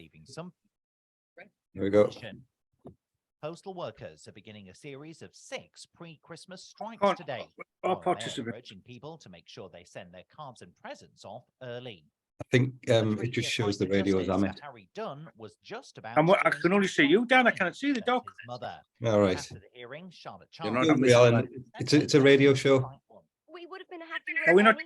leaving some. Here we go. Postal workers are beginning a series of 6 pre-Christmas strikes today. Urging people to make sure they send their cards and presents off early. I think it just shows the radio as I'm it. Harry Dunn was just about. I can only see you, Dan. I can't see the doc. Mother. All right. After the hearing, Charlotte Alan, it's a radio show. We would have been happy Are we not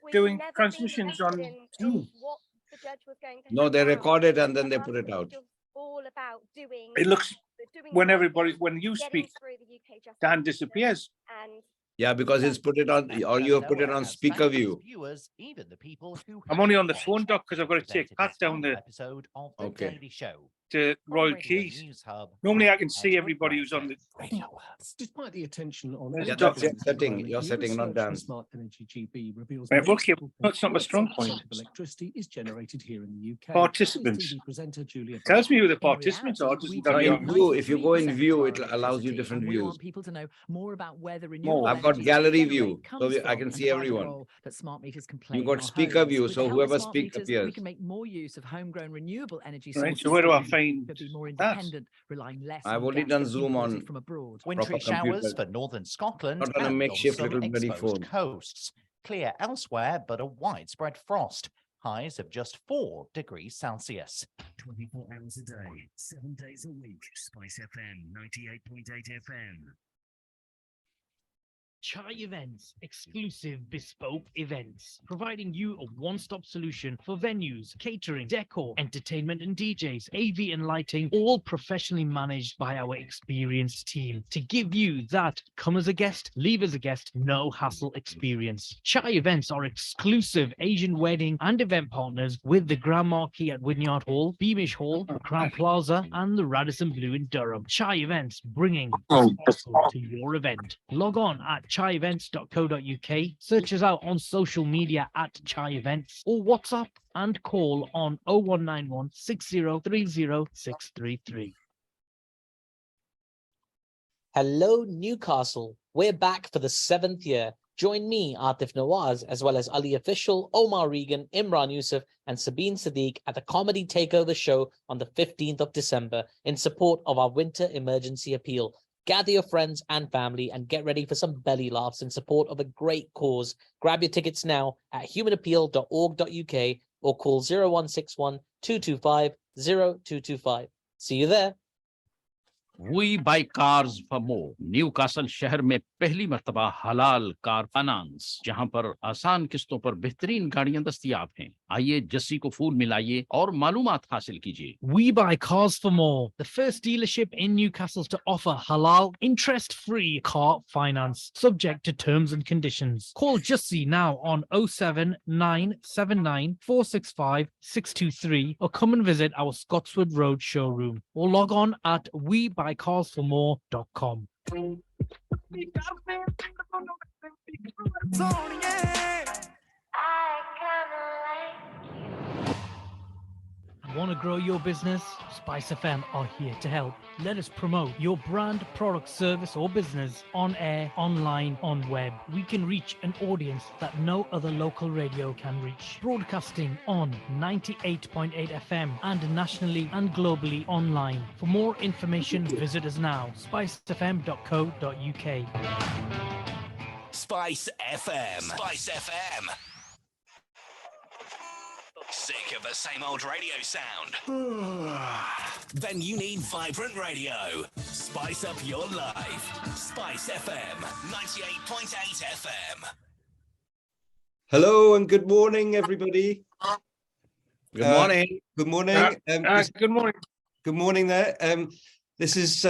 with doing transmissions on Zoom? what the judge was going to No, they record it and then they put it out. All about doing. It looks when you speak, Dan disappears. And Yeah, because it's put it on, or you have put it on speaker view. Viewers, even the people who I'm only on the phone, Doc, because I've got to take Pat down the episode of the Okay. Daily Show. to Royal Keys. Normally I can see everybody who's on the. Despite the attention on Yeah, that's your setting. Your setting, not Dan. Smart Energy GB reveals Right, okay, that's not my strong point. electricity is generated here in the UK. Participants. TV presenter Julia Tells me who the participants are. Doesn't tell me. In view, if you go in view, it allows you different We views. want people to know more about where the renewable I've got energy gallery they view, generate so comes I can from see and the vital everyone. role that smart meters can play You've in got our speaker homes. view, With so the help of whoever smart speaks meters, appears. we can make more use of homegrown renewable energy Right, sources. so where do I to find be more that? independent, relying less I've on only gas done that's Zoom imported on from abroad. Wintry proper showers computer. for northern Scotland Not on a and makeshift on some little bloody exposed phone. coasts. Clear elsewhere, but a widespread frost. Highs of just 4 degrees Celsius. 24 hours a day, 7 days a week. Spice FM 98.8 FM. Chai Events, exclusive bespoke events, providing you a one-stop solution for venues, catering, decor, entertainment and DJs, AV and lighting, all professionally managed by our experienced team to give you that come as a guest, leave as a guest, no hassle experience. Chai Events are exclusive Asian wedding and event partners with the Grand Marquis at Wynyard Hall, Beamish Hall, the Crown Plaza and the Radisson Blu in Durham. Chai Events bringing sparkle to your event. Log on at chaievents.co.uk, search us out on social media at Chai Events, or WhatsApp and call on 0191 6030 633. Hello, Newcastle. We're back for the 7th year. Join me, Atif Nawaz, as well as Ali Official, Omar Regan, Imran Yusuf, and Sabine Sadiq at the Comedy Takeover show on the 15th of December in support of our winter emergency appeal. Gather your friends and family and get ready for some belly laughs in support of a great cause. Grab your tickets now at humanappeal.org.uk or call 0161 225 0225. See you there. We buy cars for more. Newcastle शहर में पहली मर्तबा हलाल car finance, जहां पर आसान किस्तों पर बेहतरीन गाड़ियां दस्तयाब हैं। आइए जस्सी को फूल मिलाइए और मालूमात हासिल कीजिए। We buy cars for more. The first dealership in Newcastle to offer halal, interest-free car finance, subject to terms and conditions. Call Jussie now on 07979 465 623 or come and visit our Scotswood Road showroom or log on at webuycarsformore.com. Want to grow your business? Spice FM are here to help. Let us promote your brand, product, service, or business on air, online, on web. We can reach an audience that no other local radio can reach. Broadcasting on 98.8 FM and nationally and globally online. For more information, visit us now, spicefm.co.uk. Spice FM. Spice FM. Sick of the same old radio sound? Then you need vibrant radio. Spice up your life. Spice FM 98.8 FM. Hello and good morning, everybody. Good morning. Good morning. Good morning. Good morning there. This is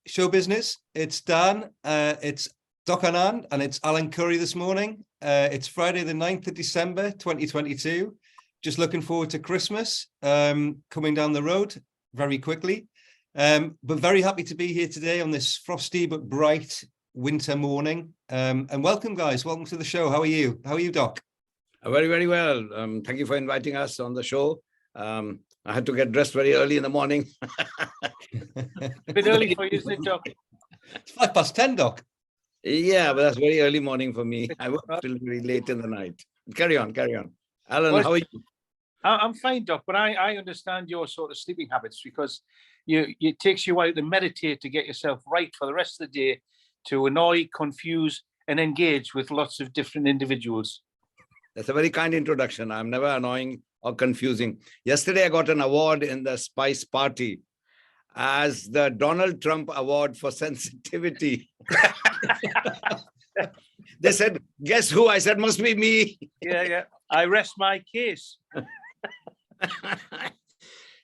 Show Business. It's Dan, it's Doc Anand, and it's Alan Curry this morning. It's Friday the 9th of December, 2022. Just looking forward to Christmas coming down the road very quickly. But very happy to be here today on this frosty but bright winter morning. And welcome, guys. Welcome to the show. How are you? How are you, Doc? Very, very well. Thank you for inviting us on the show. I had to get dressed very early in the morning. A bit early for you, isn't it, Doc? It's 10:05, Doc. Yeah, but that's very early morning for me. I work till very late in the night. Carry on, carry on. Alan, how are you? I'm fine, Doc, but I understand your sort of sleeping habits because it takes you a while to meditate to get yourself right for the rest of the day, to annoy, confuse, and engage with lots of different individuals. That's a very kind introduction. I'm never annoying or confusing. Yesterday, I got an award in the Spice Party as the Donald Trump Award for Sensitivity. They said, guess who? I said, must be me. Yeah. I rest my case.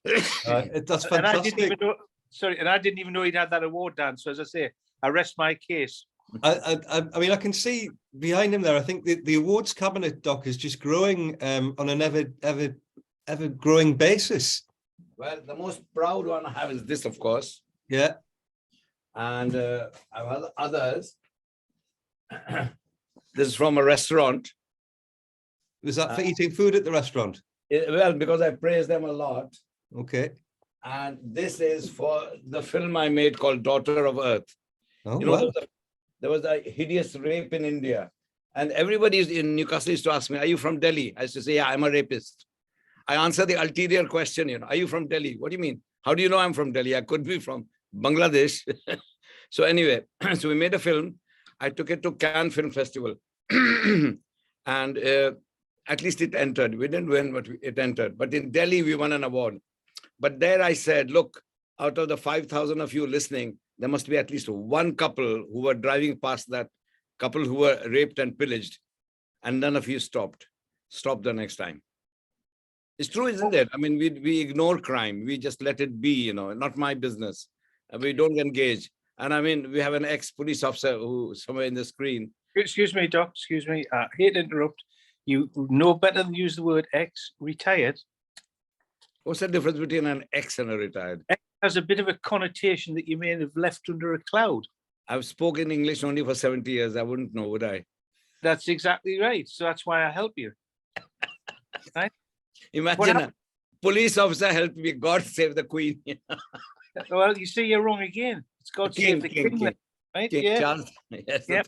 That's fantastic. And I didn't even know, and I didn't even know he'd had that award, Dan. So as I say, I rest my case. I mean, I can see behind him there. I think the awards cabinet, Doc, is just growing on an ever growing basis. Well, the most proud one I have is this, of course. Yeah. And I have others. This is from a restaurant. Was that for eating food at the restaurant? Well, because I praise them a lot. Okay. And this is for the film I made called Daughter of Earth. Oh, you know, wow. there was a hideous rape in India. And everybody in Newcastle used to ask me, are you from Delhi? I used to say, yeah, I'm a rapist. I answer the ulterior question, you know, are you from Delhi? What do you mean? How do you know I'm from Delhi? I could be from Bangladesh. So anyway, so we made a film. I took it to Cannes Film Festival. And at least it entered. We didn't win, but it entered. But in Delhi, we won an award. But there I said, look, out of the 5,000 of you listening, there must be at least one couple who were driving past that couple who were raped and pillaged. And none of you stopped. Stop the next time. It's true, isn't it? I mean, we ignore crime. We just let it be, you know, not my business. We don't engage. And I mean, we have an ex-police officer who somewhere in the screen. Excuse me, Doc, excuse me. I hate to interrupt. You know better than use the word ex, retired. What's the difference between an ex and a retired? Ex has a bit of a connotation that you may have left under a cloud. I've spoken English only for 70 years. I wouldn't know, would I? That's exactly right. So that's why I help you. Right? Imagine a police officer helped me. God save the Queen. Well, you see, you're wrong again. It's God save the King. Right? King Yeah. Charles. Yes, Yep.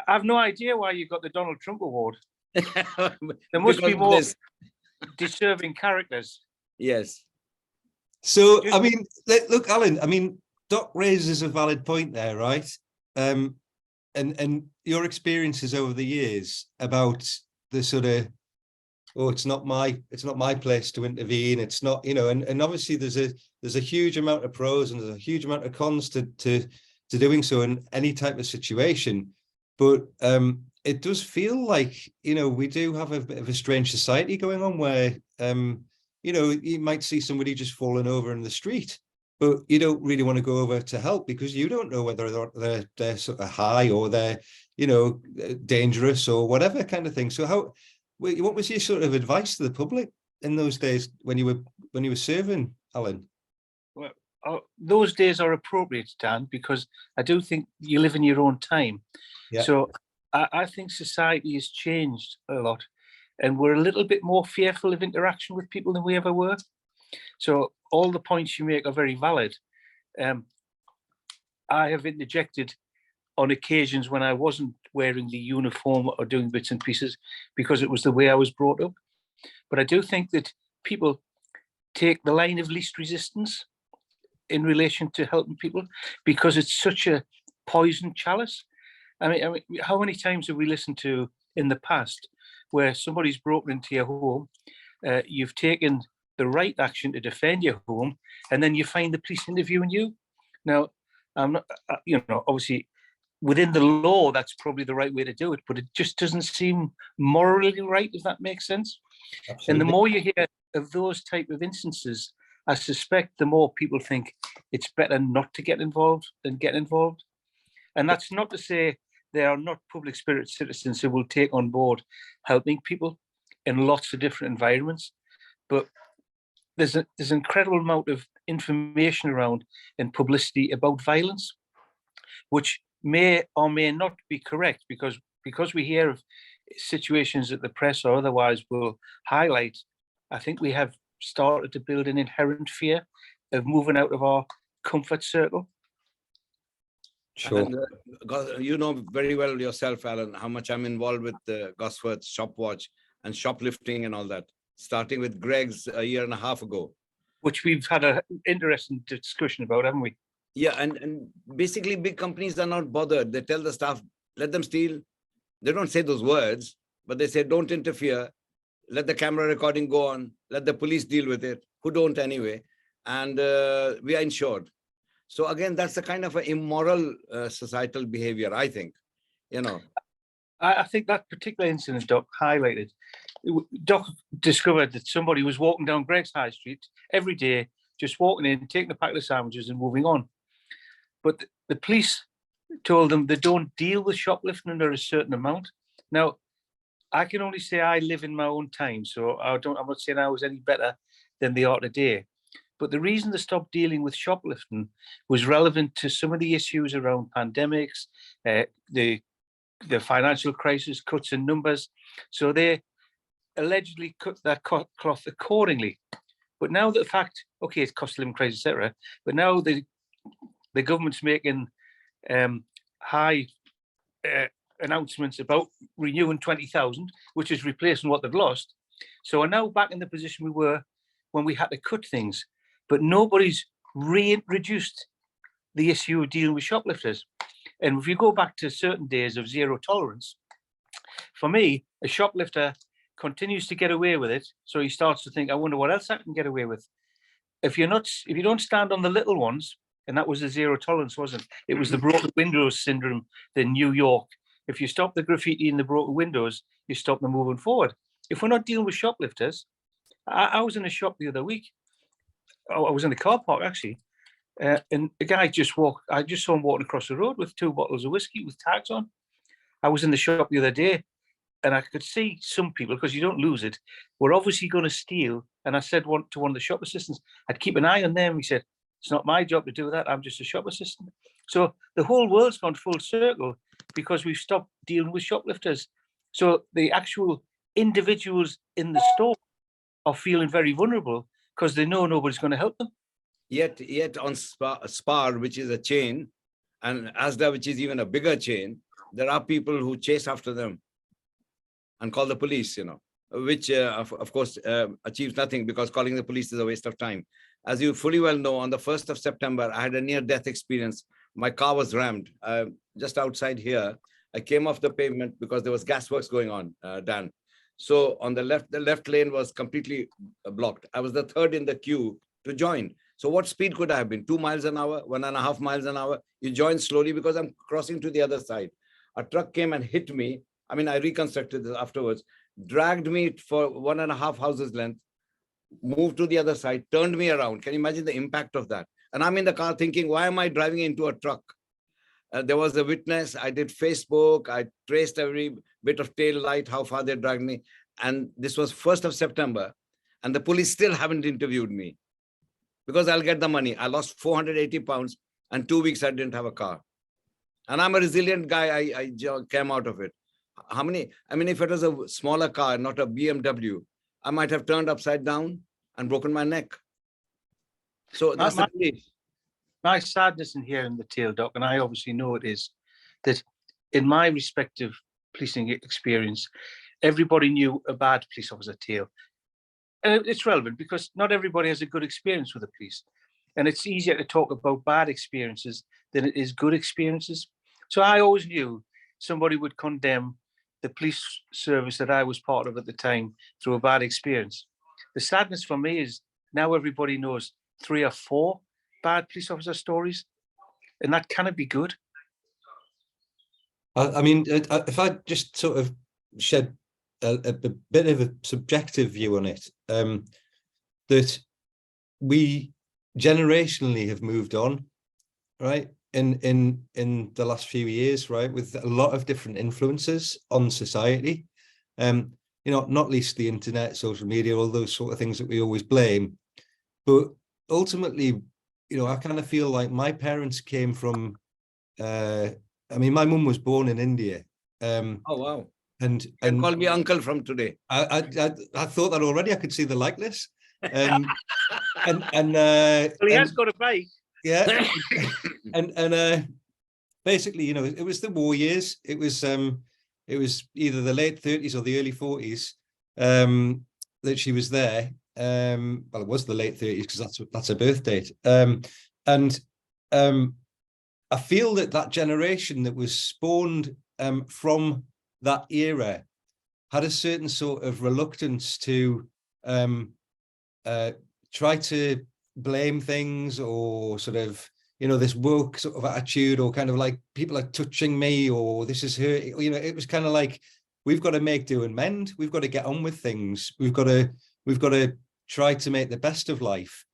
I have no idea why you got the Donald Trump Award. There must be Because more this- deserving characters. Yes. So, I mean, look, Alan, I mean, Doc raises a valid point there, right? And your experiences over the years about the sort of, oh, it's not my place to intervene. It's not, you know, and obviously there's a huge amount of pros and there's a huge amount of cons to doing so in any type of situation. But it does feel like, you know, we do have a bit of a strange society going on where, you know, you might see somebody just falling over in the street, but you don't really want to go over to help because you don't know whether they're sort of high or they're, you know, dangerous or whatever kind of thing. So what was your sort of advice to the public in those days when you were serving, Alan? Well, those days are appropriate, Dan, because I do think you live in your own time. Yeah. So I think society has changed a lot and we're a little bit more fearful of interaction with people than we ever were. So all the points you make are very valid. I have interjected on occasions when I wasn't wearing the uniform or doing bits and pieces because it was the way I was brought up. But I do think that people take the line of least resistance in relation to helping people because it's such a poison chalice. I mean, how many times have we listened to in the past where somebody's broken into your home, you've taken the right action to defend your home, and then you find the police interviewing you? Now, I'm not, you know, obviously within the law, that's probably the right way to do it, but it just doesn't seem morally right, if that makes sense. Absolutely. And the more you hear of those type of instances, I suspect the more people think it's better not to get involved than get involved. And that's not to say there are not public spirit citizens who will take on board helping people in lots of different environments. But there's an incredible amount of information around and publicity about violence, which may or may not be correct because we hear of situations that the press or otherwise will highlight. I think we have started to build an inherent fear of moving out of our comfort circle. Sure. And, you know very well yourself, Alan, how much I'm involved with the Gosforth Shopwatch and shoplifting and all that. starting with Greg's a year and a half ago. Which we've had an interesting discussion about, haven't we? Yeah, and basically big companies are not bothered. They tell the staff, let them steal. They don't say those words, but they say, don't interfere. Let the camera recording go on. Let the police deal with it, who don't anyway. And we are insured. So again, that's a kind of an immoral societal behavior, I think, you know. I think that particular incident, Doc, highlighted. Doc discovered that somebody was walking down Greg's High Street every day, just walking in, taking a packet of sandwiches and moving on. But the police told them they don't deal with shoplifting under a certain amount. Now, I can only say I live in my own time, so I'm not saying I was any better than they are today. But the reason they stopped dealing with shoplifting was relevant to some of the issues around pandemics, the financial crisis, cuts in numbers. So they allegedly cut that cloth accordingly. But now the fact, okay, it's cost of living crisis, etc. But now the government's making high announcements about renewing 20,000, which is replacing what they've lost. So we're now back in the position we were when we had to cut things, but nobody's reintroduced the issue of dealing with shoplifters. And if you go back to certain days of zero tolerance, for me, a shoplifter continues to get away with it. So he starts to think, I wonder what else I can get away with. If you don't stand on the little ones, and that was the zero tolerance, wasn't it? It was the broken windows syndrome in New York. If you stop the graffiti in the broken windows, you stop them moving forward. If we're not dealing with shoplifters, I was in a shop the other week. I was in the car park, actually. And a guy I just saw him walking across the road with 2 bottles of whiskey with tags on. I was in the shop the other day and I could see some people, because you don't lose it, were obviously going to steal. And I said to one of the shop assistants, I'd keep an eye on them. He said, it's not my job to do that. I'm just a shop assistant. So the whole world's gone full circle because we've stopped dealing with shoplifters. So the actual individuals in the store are feeling very vulnerable because they know nobody's going to help them. Yet on Spar, which is a chain, and Asda, which is even a bigger chain, there are people who chase after them and call the police, you know, which of course achieves nothing, because calling the police is a waste of time. As you fully well know, on the 1st of September, I had a near-death experience. My car was rammed just outside here. I came off the pavement because there was gasworks going on, Dan. So on the left lane was completely blocked. I was the third in the queue to join. So what speed could I have been? 2 miles an hour, 1.5 miles an hour? You join slowly because I'm crossing to the other side. A truck came and hit me. I mean, I reconstructed this afterwards, dragged me for 1.5 houses length, moved to the other side, turned me around. Can you imagine the impact of that? And I'm in the car thinking, why am I driving into a truck? There was a witness. I did Facebook. I traced every bit of tail light, how far they dragged me. And this was 1st of September. And the police still haven't interviewed me because I'll get the money. I lost 480 pounds and 2 weeks I didn't have a car. And I'm a resilient guy. I came out of it. How many? I mean, if it was a smaller car, not a BMW, I might have turned upside down and broken my neck. So that's the police. My sadness in hearing the tale, Doc, and I obviously know it is, that in my respective policing experience, everybody knew a bad police officer tale. And it's relevant because not everybody has a good experience with the police. And it's easier to talk about bad experiences than it is good experiences. So I always knew somebody would condemn the police service that I was part of at the time through a bad experience. The sadness for me is now everybody knows 3 or 4 bad police officer stories, and that cannot be good. I mean, if I just sort of shed a bit of a subjective view on it, that we generationally have moved on, right? In the last few years, right, with a lot of different influences on society, you know, not least the internet, social media, all those sort of things that we always blame. But ultimately, you know, I kind of feel like my parents came from, I mean, my mum was born in India. Oh, wow. And call me uncle from today. I thought that already. I could see the likeness. And well, he has got a bike. Yeah. and basically, you know, it was the war years. It was either the late 30s or the early 40s. that she was there. Well, it was the late 30s because that's her birth date. I feel that generation that was spawned from that era had a certain sort of reluctance to try to blame things, or sort of, this woke sort of attitude, or kind of like, people are touching me, or this is her. It was kind of like, we've got to make do and mend. We've got to get on with things. We've got to try to make the best of life.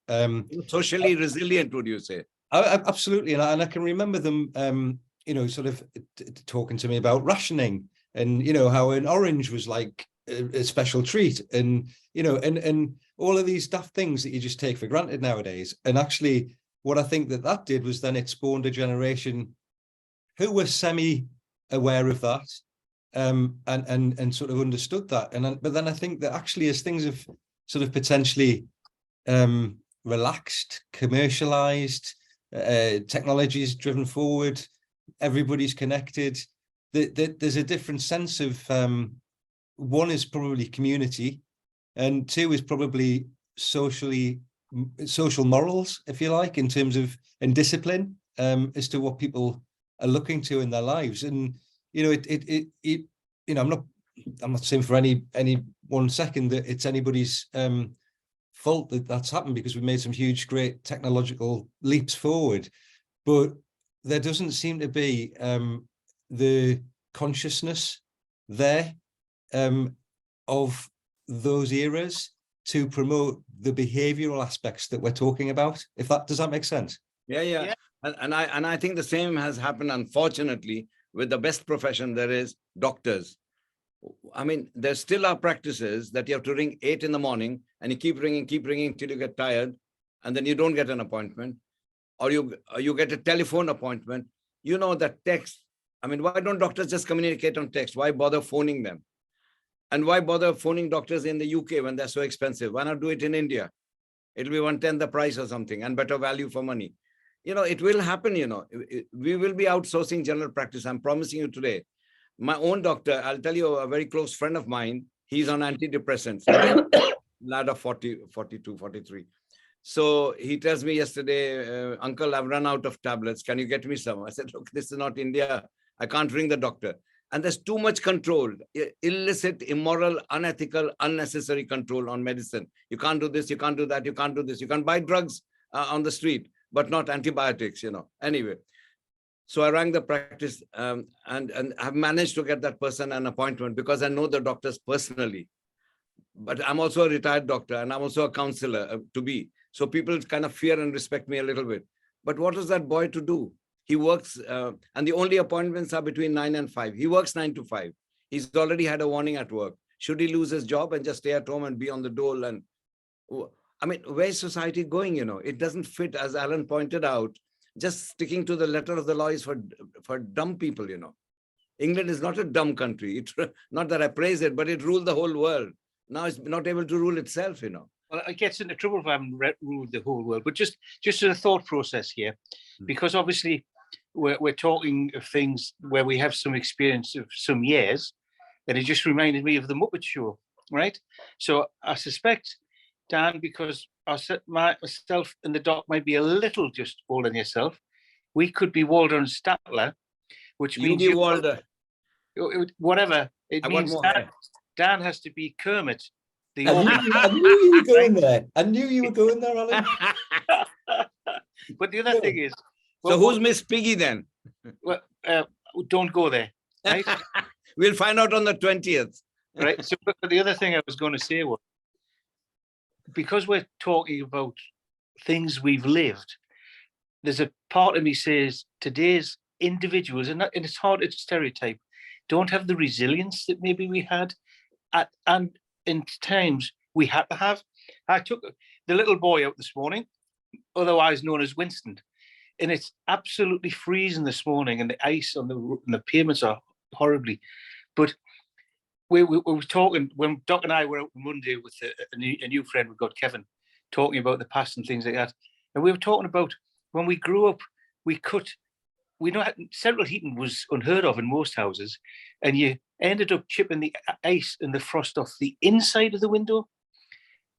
Socially resilient, would you say? Absolutely, and I can remember them, sort of talking to me about rationing, and how an orange was like a special treat, and and all of these daft things that you just take for granted nowadays. And actually, what I think that did was then it spawned a generation who were semi-aware of that, and sort of understood that. But then I think that actually, as things have sort of potentially relaxed, commercialized, technology is driven forward, everybody's connected, there's a different sense of, one is probably community, and two is probably social morals, if you like, in terms of, and discipline, as to what people are looking to in their lives. And I'm not saying for any 1 second that it's anybody's fault that that's happened, because we made some huge, great technological leaps forward, but there doesn't seem to be the consciousness there of those eras to promote the behavioral aspects that we're talking about. Does that make sense? Yeah. And I think the same has happened, unfortunately, with the best profession there is, doctors. I mean, there still are practices that you have to ring 8 in the morning, and you keep ringing till you get tired, and then you don't get an appointment, or you get a telephone appointment. That text. I mean, why don't doctors just communicate on text? Why bother phoning them? And why bother phoning doctors in the UK when they're so expensive? Why not do it in India? It'll be 1/10 the price or something, and better value for money. It will happen. We will be outsourcing general practice. I'm promising you today. My own doctor, I'll tell you, a very close friend of mine, he's on antidepressants, lad of 40, 42, 43. So he tells me yesterday, Uncle, I've run out of tablets. Can you get me some? I said, look, this is not India. I can't ring the doctor. And there's too much control, illicit, immoral, unethical, unnecessary control on medicine. You can't do this, you can't do that, you can't do this. You can buy drugs on the street, but not antibiotics, Anyway. So I rang the practice and have managed to get that person an appointment, because I know the doctors personally. But I'm also a retired doctor, and I'm also a counselor to be. So people kind of fear and respect me a little bit. But what is that boy to do? He works, and the only appointments are between 9 and 5. He works 9 to 5. He's already had a warning at work. Should he lose his job and just stay at home and be on the dole? And I mean, where's society going? It doesn't fit, as Allan pointed out. Just sticking to the letter of the law is for dumb people, England is not a dumb country. Not that I praise it, but it ruled the whole world. Now it's not able to rule itself, Well, it gets into trouble if I haven't ruled the whole world. But just a thought process here, because obviously we're talking of things where we have some experience of some years, and it just reminded me of the Muppet Show, right? So I suspect, Dan, because myself and the doc might be a little just older than yourself, we could be Walder and Statler, which means Walder. Whatever it means. Dan has to be Kermit. I knew you were going there. I knew you were going there, Allan. But the other thing is, so who's Miss Piggy then? Well, don't go there, right? We'll find out on the 20th. Right. So, but the other thing I was going to say was, because we're talking about things we've lived, there's a part of me says today's individuals, and it's hard to stereotype, don't have the resilience that maybe we had, and in times we had to have. I took the little boy out this morning, otherwise known as Winston, and it's absolutely freezing this morning, and the ice on the pavements are horribly. But we were talking when Doc and I were out on Monday with a new friend we've got, Kevin, talking about the past and things like that. And we were talking about when we grew up, central heating was unheard of in most houses, and you ended up chipping the ice and the frost off the inside of the window.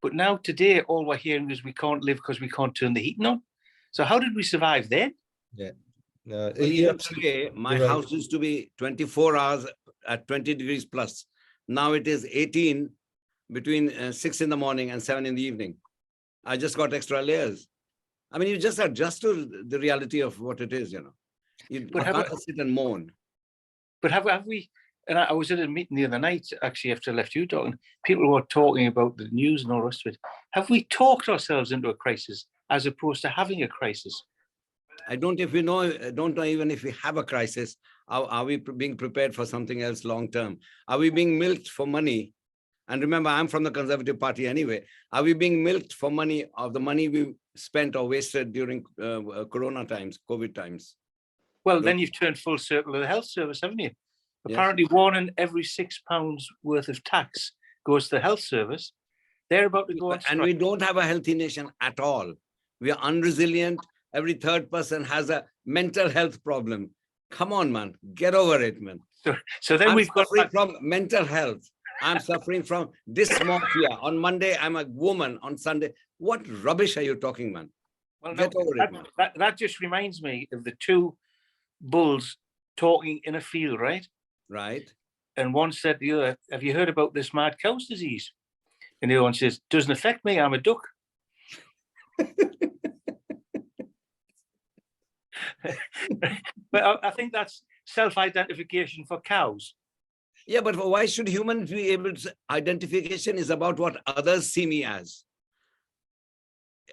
But now today, all we're hearing is we can't live because we can't turn the heating on. So how did we survive then? Yeah. No, Well, even today, my you're right. house used to be 24 hours at 20 degrees plus. Now it is 18 between 6 in the morning and 7 in the evening. I just got extra layers. I mean, you just adjust to the reality of what it is, you know. You can't sit and moan. But have we, and I was at a meeting the other night, actually, after I left you talking, people were talking about the news and all the rest of it. Have we talked ourselves into a crisis as opposed to having a crisis? I don't know even if we have a crisis. Are we being prepared for something else long term? Are we being milked for money? And remember, I'm from the Conservative Party anyway. Are we being milked for money of the money we spent or wasted during Corona times, COVID times? Well, then you've turned full circle of the health service, haven't you? Yes. Apparently, £1 in every £6 worth of tax goes to the health service. They're about to go on strike. And we don't have a healthy nation at all. We are unresilient. Every third person has a mental health problem. Come on, man, get over it, man. So then we've got from mental health. I'm suffering from dysmorphia. On Monday, I'm a woman. On Sunday, what rubbish are you talking, man? Well, get over it, man. That just reminds me of the two bulls talking in a field, right? Right. And one said to the other, have you heard about this mad cow's disease? And the other one says, doesn't affect me, I'm a duck. But I think that's self-identification for cows. Yeah, but why should humans be able to? Identification is about what others see me as.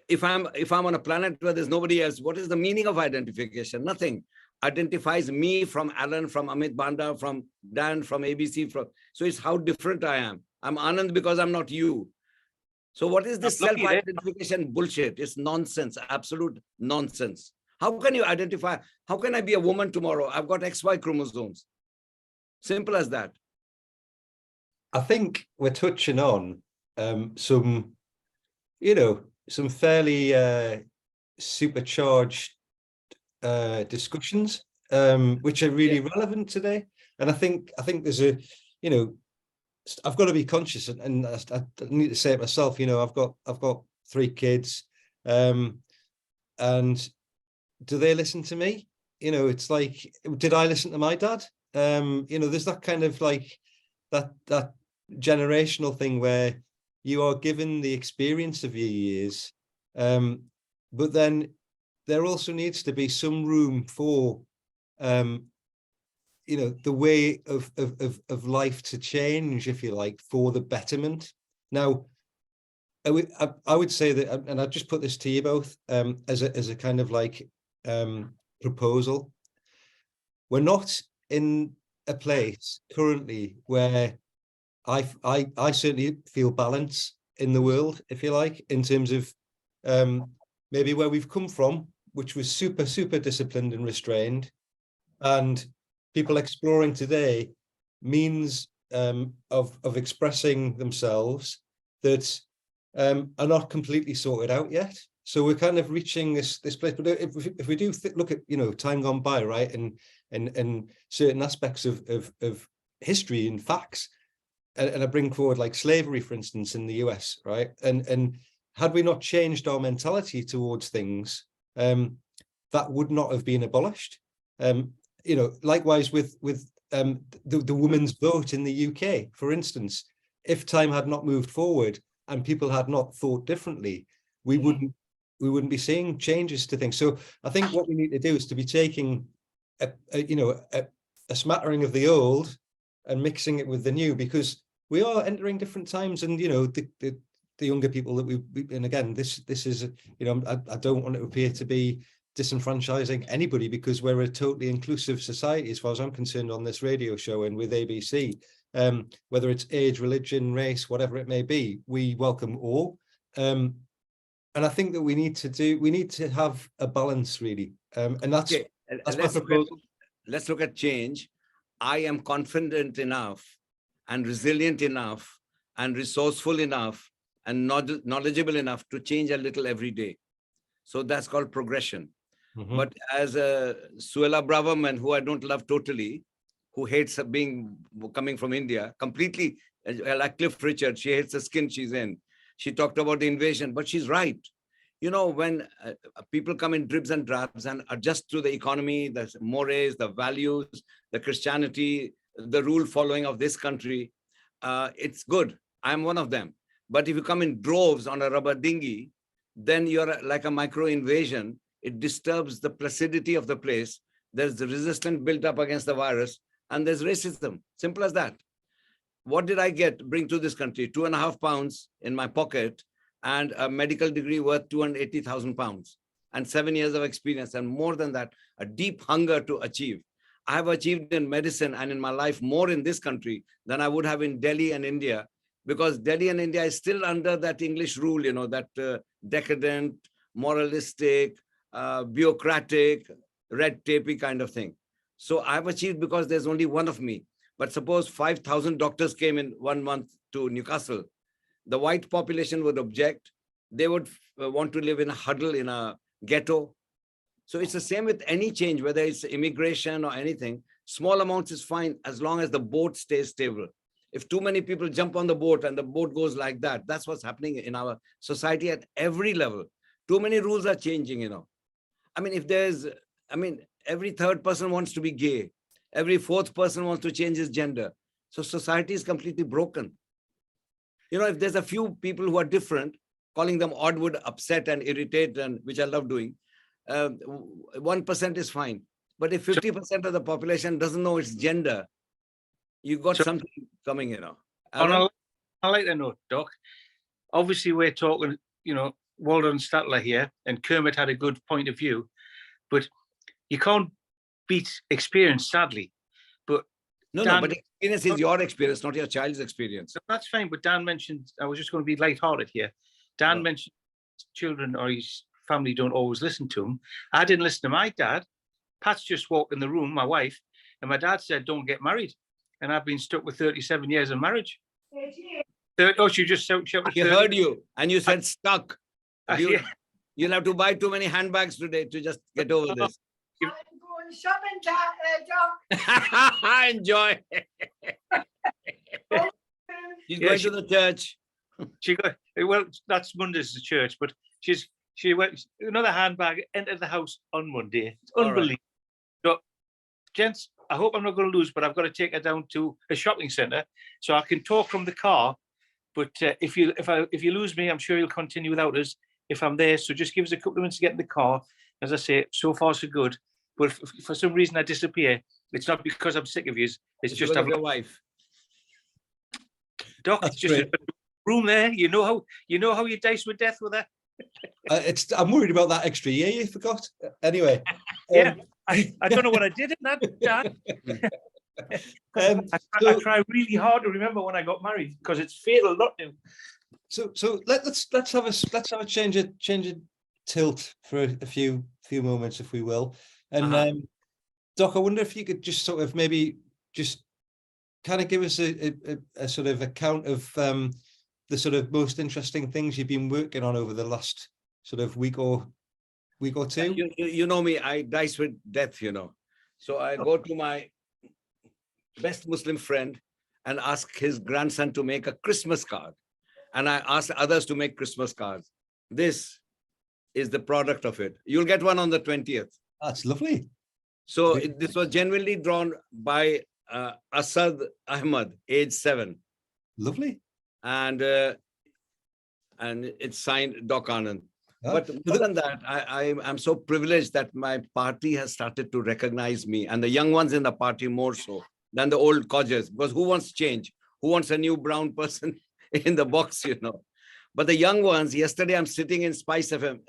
If I'm on a planet where there's nobody else, what is the meaning of identification? Nothing. Identifies me from Allan, from Amit Banda, from Dan, from ABC. So it's how different I am. I'm Anand because I'm not you. So what is this self-identification bullshit? It's nonsense, absolute nonsense. How can you identify? How can I be a woman tomorrow? I've got XY chromosomes. Simple as that. I think we're touching on some fairly supercharged discussions, which are really relevant today. And I think there's I've got to be conscious, and I need to say it myself. I've got 3 kids, and do they listen to me? It's like, did I listen to my dad? There's that kind of like that generational thing where you are given the experience of your years, but then there also needs to be some room for the way of life to change, if you like, for the betterment. Now, I would say that, and I'll just put this to you both as a kind of like proposal. We're not in a place currently where I certainly feel balance in the world, if you like, in terms of maybe where we've come from, which was super, super disciplined and restrained, and people exploring today means of expressing themselves that are not completely sorted out yet. So we're kind of reaching this place. But if we do look at time gone by, right, and certain aspects of history and facts, and I bring forward like slavery, for instance, in the US, right, and had we not changed our mentality towards things, that would not have been abolished. Likewise with the women's vote in the UK, for instance, if time had not moved forward and people had not thought differently, we wouldn't be seeing changes to things. So I think what we need to do is to be taking a smattering of the old and mixing it with the new, because we are entering different times, and the younger people that we and again this is I don't want to appear to be disenfranchising anybody, because we're a totally inclusive society as far as I'm concerned on this radio show and with ABC, whether it's age, religion, race, whatever it may be, we welcome all, and I think that we need to have a balance, really, and that's my proposal. Let's look at change. I am confident enough and resilient enough and resourceful enough and knowledgeable enough to change a little every day. So that's called progression. Mm-hmm. But as a Suella Braverman, who I don't love totally, who hates coming from India, completely like Cliff Richard, she hates the skin she's in. She talked about the invasion, but she's right. You know, when people come in dribs and drabs and adjust to the economy, the mores, the values, the Christianity, the rule following of this country, it's good. I'm one of them. But if you come in droves on a rubber dinghy, then you're like a micro invasion. It disturbs the placidity of the place. There's the resistance built up against the virus, and there's racism. Simple as that. What did I bring to this country? 2.5 pounds in my pocket and a medical degree worth 280,000 pounds and 7 years of experience. And more than that, a deep hunger to achieve. I have achieved in medicine and in my life more in this country than I would have in Delhi and India, because Delhi and India is still under that English rule, you know, that decadent, moralistic, bureaucratic, red tapey kind of thing. So I've achieved because there's only one of me. But suppose 5,000 doctors came in 1 month to Newcastle. The white population would object. They would want to live in a huddle, in a ghetto. So it's the same with any change, whether it's immigration or anything. Small amounts is fine as long as the boat stays stable. If too many people jump on the boat and the boat goes like that, that's what's happening in our society at every level. Too many rules are changing, you know. I mean, every third person wants to be gay. Every fourth person wants to change his gender. So society is completely broken. You know, if there's a few people who are different, calling them odd would upset and irritate, and which I love doing. 1% is fine. But if 50% of the population doesn't know its gender, you got something coming, you know. On a lighter note, Doc, obviously we're talking, you know, Walter and Statler here, and Kermit had a good point of view, but you can't beat experience, sadly. But no, but experience is your experience, not your child's experience. That's fine. But Dan mentioned, I was just going to be lighthearted here. Dan mentioned children or his family don't always listen to him. I didn't listen to my dad. Pat's just walked in the room, my wife, and my dad said, "Don't get married." And I've been stuck with 37 years of marriage. She just shouted. He heard you, and you said stuck. You'll have to buy too many handbags today to just get over this. Enjoy. She's going to the church. Well, that's Monday's the church, but she went another handbag, entered the house on Monday. It's unbelievable. So, gents, I hope I'm not going to lose, but I've got to take her down to a shopping centre so I can talk from the car. But if you lose me, I'm sure you'll continue without us if I'm there. So just give us a couple of minutes to get in the car. As I say, so far so good. But if for some reason I disappear, it's not because I'm sick of you. It's just I've your wife. Doc, it's just a room there. You know how you dice with death with her. I'm worried about that extra year you forgot. Anyway. Yeah, I don't know what I did in that, Dad. I try really hard to remember when I got married because it's fatal not to. So let's have a change of tilt for a few moments, if we will. And Doc, I wonder if you could just sort of maybe just kind of give us a sort of account of the sort of most interesting things you've been working on over the last sort of week or two. You know me, I dice with death, you know. So I go to my best Muslim friend and ask his grandson to make a Christmas card. And I ask others to make Christmas cards. This is the product of it. You'll get one on the 20th. That's lovely. So this was genuinely drawn by Asad Ahmad, age 7. Lovely. And it's signed Doc Anand. But more than that, I'm so privileged that my party has started to recognize me, and the young ones in the party more so than the old codgers, because who wants change? Who wants a new brown person in the box, you know? But the young ones, yesterday I'm sitting in Spice FM.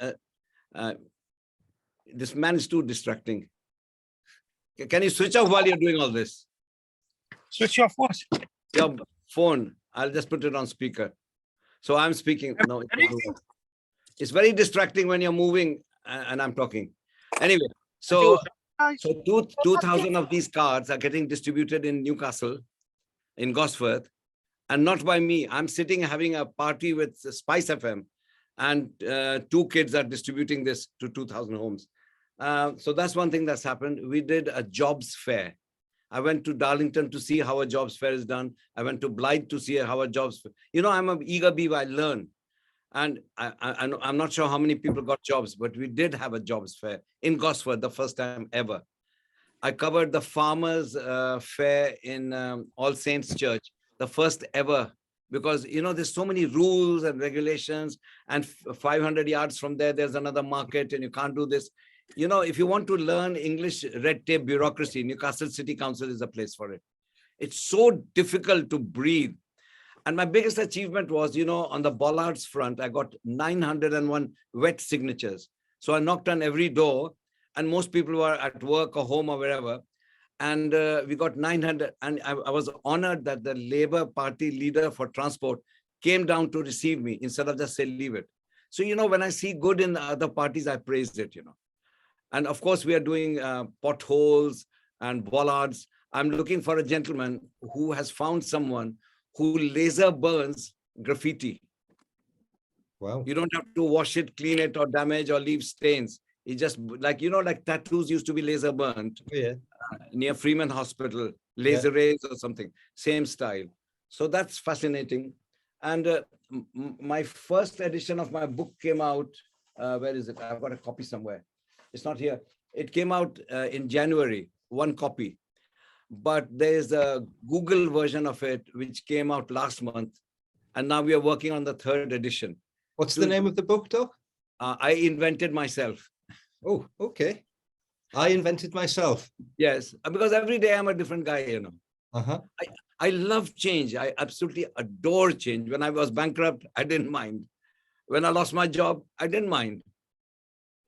This man is too distracting. Can you switch off while you're doing all this? Switch off what? Your phone. I'll just put it on speaker. So I'm speaking. No, it's very distracting when you're moving and I'm talking. Anyway, so 2,000 of these cards are getting distributed in Newcastle, in Gosforth, and not by me. I'm sitting having a party with Spice FM, and 2 kids are distributing this to 2,000 homes. So that's one thing that's happened. We did a jobs fair. I went to Darlington to see how a jobs fair is done. I went to Blythe to see how a jobs fair. You know, I'm an eager beaver. I learn. And I'm not sure how many people got jobs, but we did have a jobs fair in Gosford, the first time ever. I covered the farmers fair in All Saints Church, the first ever, because, there's so many rules and regulations, and 500 yards from there, there's another market and you can't do this. If you want to learn English red tape bureaucracy, Newcastle City Council is a place for it. It's so difficult to breathe. And my biggest achievement was, on the bollards front, I got 901 wet signatures. So I knocked on every door, and most people were at work or home or wherever. And we got 900. And I was honored that the Labour Party leader for transport came down to receive me instead of just say, leave it. So, when I see good in the other parties, I praise it, And of course, we are doing potholes and bollards. I'm looking for a gentleman who has found someone who laser burns graffiti. Wow. You don't have to wash it, clean it, or damage or leave stains. It just like tattoos used to be laser burnt. Oh, yeah. Near Freeman Hospital, laser rays or something, same style. So that's fascinating. And my first edition of my book came out. Where is it? I've got a copy somewhere. It's not here. It came out in January, one copy. But there's a Google version of it, which came out last month. And now we are working on the third edition. What's the name of the book, Doc? I invented myself. Oh, okay. I invented myself. Yes, because every day I'm a different guy, Uh-huh. I love change. I absolutely adore change. When I was bankrupt, I didn't mind. When I lost my job, I didn't mind.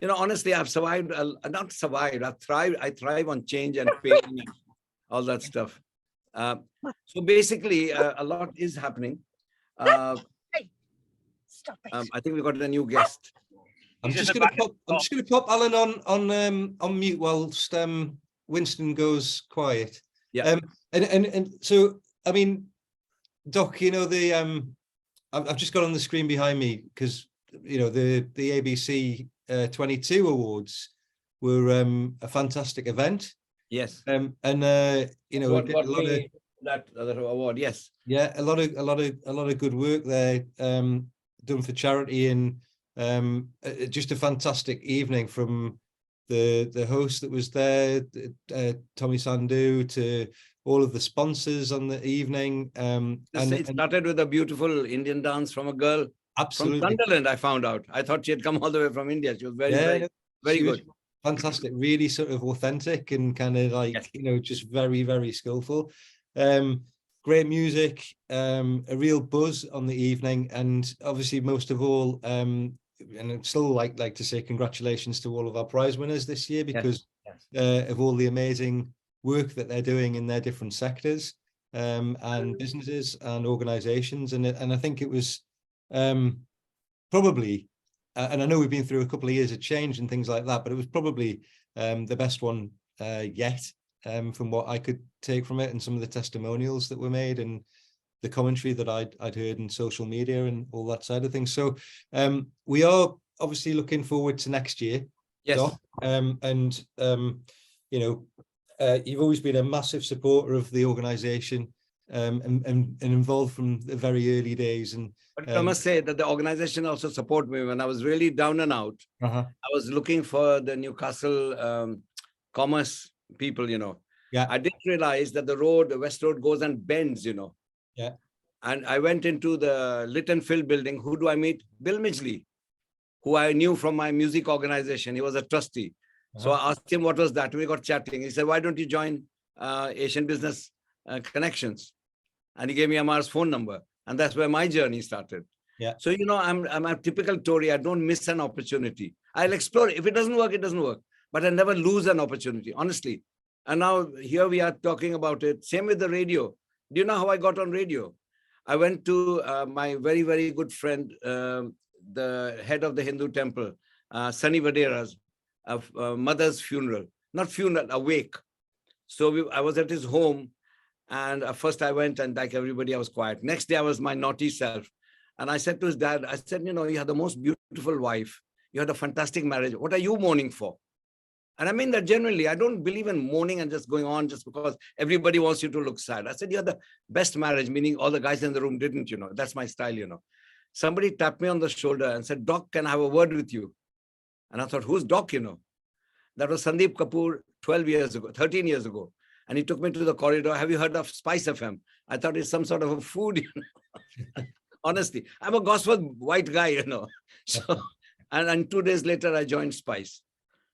Honestly, I've survived, not survived, I've thrived. I thrive on change and pain and all that stuff. So basically, a lot is happening. Hey, stop it. I think we got a new guest. I'm just going to pop Alan on mute whilst Winston goes quiet. Yeah. And so, I mean, Doc, I've just got on the screen behind me because the ABC 22 awards were a fantastic event. Yes. And what got me that other award? Yes. Yeah, a lot of good work there done for charity, and just a fantastic evening from the host that was there, Tommy Sandhu, to all of the sponsors on the evening. It started with a beautiful Indian dance from a girl. Absolutely. From Sunderland, I found out. I thought she had come all the way from India. She was very good. Fantastic, really sort of authentic and kind of like, just very, very skillful. Great music, a real buzz on the evening. And obviously, most of all, and I'd still like to say congratulations to all of our prize winners this year, because of all the amazing work that they're doing in their different sectors and businesses and organizations. And I think it was probably, and I know we've been through a couple of years of change and things like that, but it was probably the best one yet, from what I could take from it, and some of the testimonials that were made and the commentary that I'd heard in social media and all that side of things. So we are obviously looking forward to next year. Yes. Doc. You've always been a massive supporter of the organisation and involved from the very early days. And but I must say that the organisation also supported me when I was really down and out. I was looking for the Newcastle commerce people, Yeah. I didn't realize that the West Road goes and bends, Yeah. And I went into the Lit and Fill building. Who do I meet? Bill Midgley, who I knew from my music organization. He was a trustee. So I asked him what was that. We got chatting. He said, why don't you join Asian Business Connections? And he gave me Amar's phone number. And that's where my journey started. Yeah. So, I'm a typical Tory. I don't miss an opportunity. I'll explore. If it doesn't work, it doesn't work. But I never lose an opportunity, honestly. And now here we are talking about it. Same with the radio. Do you know how I got on radio? I went to my very, very good friend, the head of the Hindu temple, Sunny Vadera's mother's funeral. Not funeral, a wake. So I was at his home. And first I went, and like everybody, I was quiet. Next day, I was my naughty self. And I said to his dad, I said, you had the most beautiful wife. You had a fantastic marriage. What are you mourning for? And I mean that genuinely. I don't believe in mourning and just going on just because everybody wants you to look sad. I said, you had the best marriage, meaning all the guys in the room didn't, That's my style, somebody tapped me on the shoulder and said, Doc, can I have a word with you? And I thought, who's Doc, you know? That was Sandeep Kapoor 12 years ago, 13 years ago. And he took me to the corridor. Have you heard of Spice FM? I thought it's some sort of a food, you know. Honestly, I'm a Gosford white guy, you know. So, and 2 days later, I joined Spice.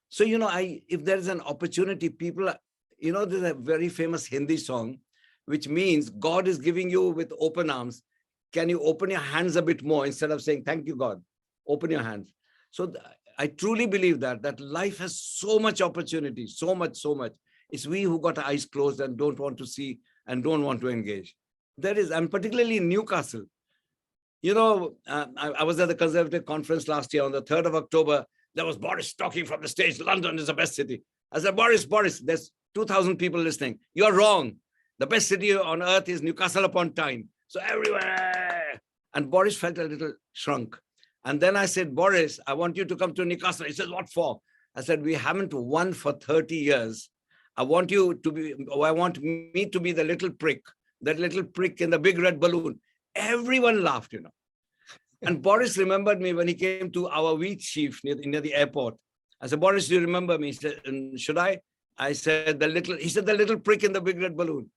So, you know, if there's an opportunity, people, you know, there's a very famous Hindi song, which means God is giving you with open arms. Can you open your hands a bit more instead of saying, thank you, God, open your hands. So I truly believe that life has so much opportunity, so much. It's we who got our eyes closed and don't want to see and don't want to engage. There is, and particularly in Newcastle, you know, I was at the Conservative conference last year on the 3rd of October. There was Boris talking from the stage, London is the best city. I said, Boris, there's 2,000 people listening. You're wrong. The best city on earth is Newcastle upon Tyne. So everywhere. And Boris felt a little shrunk. And then I said, Boris, I want you to come to Newcastle. He says, what for? I said, we haven't won for 30 years. I want me to be the little prick in the big red balloon. Everyone laughed, you know. And Boris remembered me when he came to our wheat sheaf near the airport. I said, Boris, do you remember me? He said, should I? I said, he said, the little prick in the big red balloon.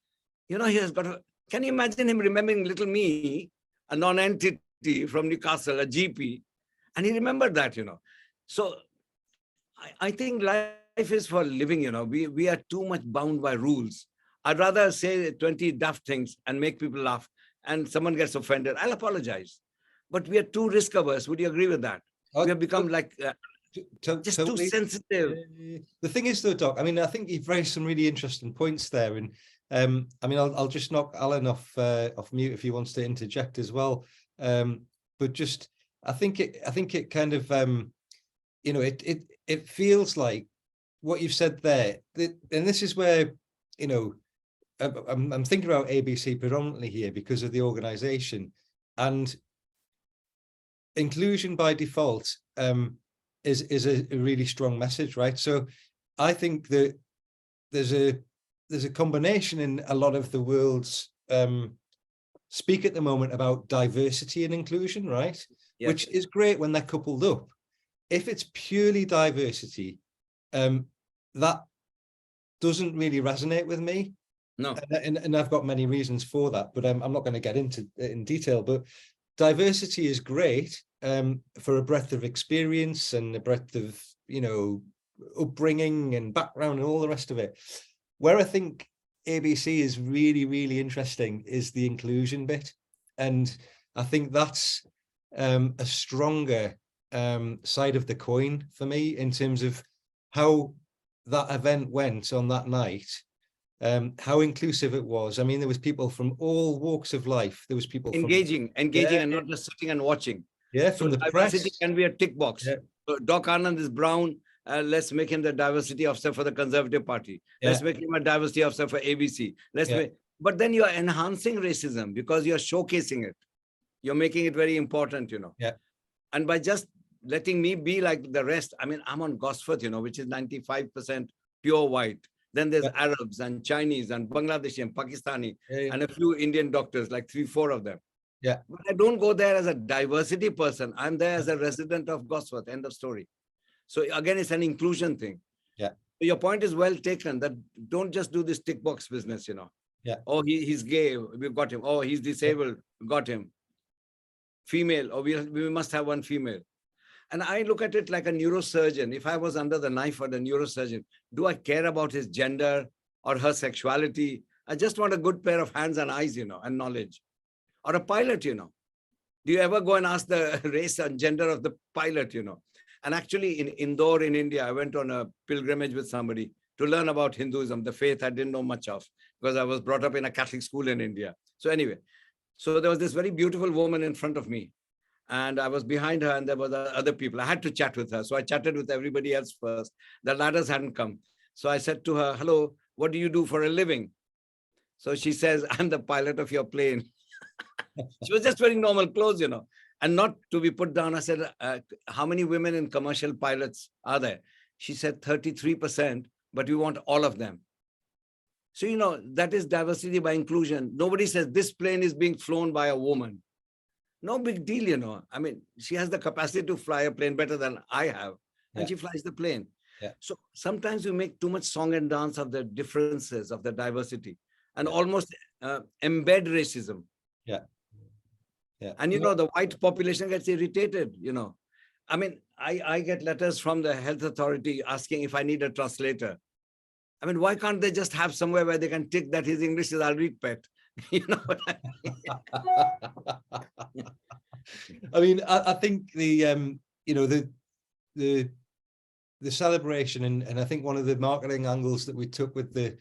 You know, he has got can you imagine him remembering little me, a non-entity from Newcastle, a GP? And he remembered that, you know. So I think life is for living, you know. We are too much bound by rules. I'd rather say 20 daft things and make people laugh and someone gets offended. I'll apologize. But we are too risk averse. Would you agree with that? We have become like just too sensitive. The thing is, though, Doc, I mean, I think you've raised some really interesting points there. And I mean, I'll just knock Alan off mute if he wants to interject as well. But just, I think it kind of, you know, it feels like what you've said there, and this is where, you know, I'm thinking about ABC predominantly here because of the organization, and inclusion by default is a really strong message, right? So I think that there's a combination in a lot of the world's speak at the moment about diversity and inclusion, right? Yes. Which is great when they're coupled up. If it's purely diversity, that doesn't really resonate with me. No. And I've got many reasons for that, but I'm not going to get into it in detail. But diversity is great for a breadth of experience and a breadth of, you know, upbringing and background and all the rest of it. Where I think ABC is really, really interesting is the inclusion bit. And I think that's a stronger side of the coin for me in terms of how that event went on that night, how inclusive it was. I mean, there was people from all walks of life. There was people engaging yeah, and not just sitting and watching. Yeah, from the diversity press. can be a tick box. Yeah. So Doc Anand is brown. Let's make him the diversity officer for the Conservative Party. Yeah. Let's make him a diversity officer for ABC. But then you're enhancing racism because you're showcasing it. You're making it very important, you know. Yeah. And by just letting me be like the rest, I mean, I'm on Gosford, you know, which is 95% pure white. Then there's Arabs and Chinese and Bangladeshi and Pakistani and a few Indian doctors, like 3-4 of them. Yeah. But I don't go there as a diversity person. I'm there as a resident of Gosford, end of story. So again, it's an inclusion thing. Yeah. So your point is well taken, that don't just do this tick box business, you know. Yeah. Oh, he's gay, we've got him. Oh, he's disabled, we got him. Female, or we must have one female. And I look at it like a neurosurgeon. If I was under the knife of the neurosurgeon, do I care about his gender or her sexuality? I just want a good pair of hands and eyes, you know, and knowledge. Or a pilot, you know. Do you ever go and ask the race and gender of the pilot, you know? And actually in Indore in India, I went on a pilgrimage with somebody to learn about Hinduism, the faith I didn't know much of because I was brought up in a Catholic school in India. So anyway, so there was this very beautiful woman in front of me. And I was behind her and there were other people. I had to chat with her. So I chatted with everybody else first. The ladders hadn't come. So I said to her, hello, what do you do for a living? So she says, I'm the pilot of your plane. She was just wearing normal clothes, you know, and not to be put down. I said, how many women in commercial pilots are there? She said 33%, but we want all of them. So, you know, that is diversity by inclusion. Nobody says this plane is being flown by a woman. no big deal, you know. I mean, she has the capacity to fly a plane better than I have, and Yeah. she flies the plane. Yeah. So sometimes we make too much song and dance of the differences, of the diversity, and Yeah. almost embed racism. Yeah. Yeah. And, you know, the white population gets irritated, you know. I mean, I get letters from the health authority asking if I need a translator. I mean, why can't they just have somewhere where they can tick that his English is Alric pet? You know what I mean? I mean, I think the you know, the celebration, and I think one of the marketing angles that we took with the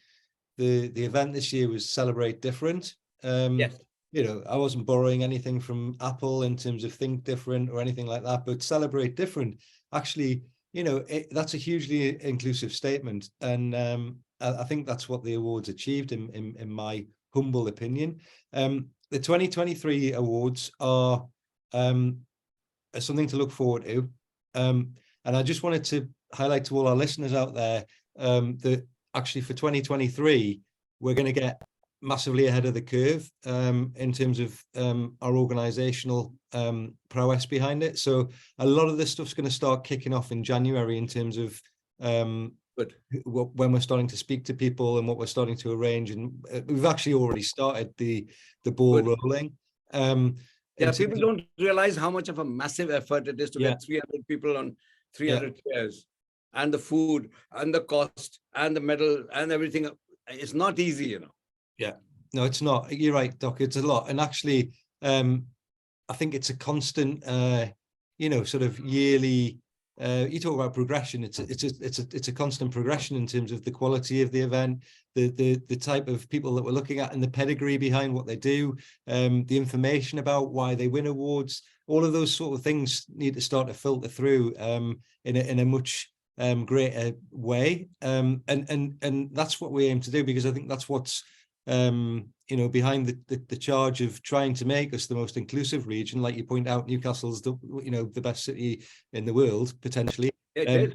event this year was celebrate different. Yes. You know, I wasn't borrowing anything from Apple in terms of think different or anything like that, but celebrate different. Actually, you know, that's a hugely inclusive statement, and I think that's what the awards achieved in my humble opinion. The 2023 awards are something to look forward to, and I just wanted to highlight to all our listeners out there that actually for 2023 we're going to get massively ahead of the curve in terms of our organizational prowess behind it. So a lot of this stuff's going to start kicking off in January in terms of when we're starting to speak to people and what we're starting to arrange, and we've actually already started the ball rolling. Yeah, people don't realize how much of a massive effort it is to get 300 people on 300 chairs, and the food and the cost and the medal and everything. It's not easy, you know. Yeah, no, it's not. You're right, Doc. It's a lot, and actually, I think it's a constant, you know, sort of yearly. You talk about progression. It's a constant progression in terms of the quality of the event, the type of people that we're looking at, and the pedigree behind what they do, the information about why they win awards. All of those sort of things need to start to filter through in a much greater way, and that's what we aim to do, because I think that's what's you know, behind the charge of trying to make us the most inclusive region. Like you point out, Newcastle's the best city in the world potentially, and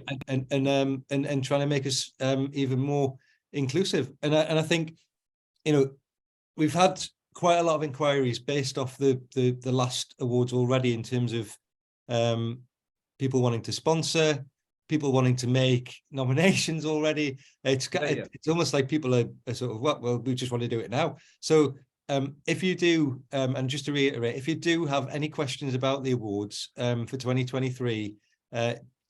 trying to make us even more inclusive. And I think, you know, we've had quite a lot of inquiries based off the last awards already in terms of people wanting to sponsor, people wanting to make nominations already. It's almost like people are sort of, well, we just want to do it now. So if you do, and just to reiterate, if you do have any questions about the awards for 2023,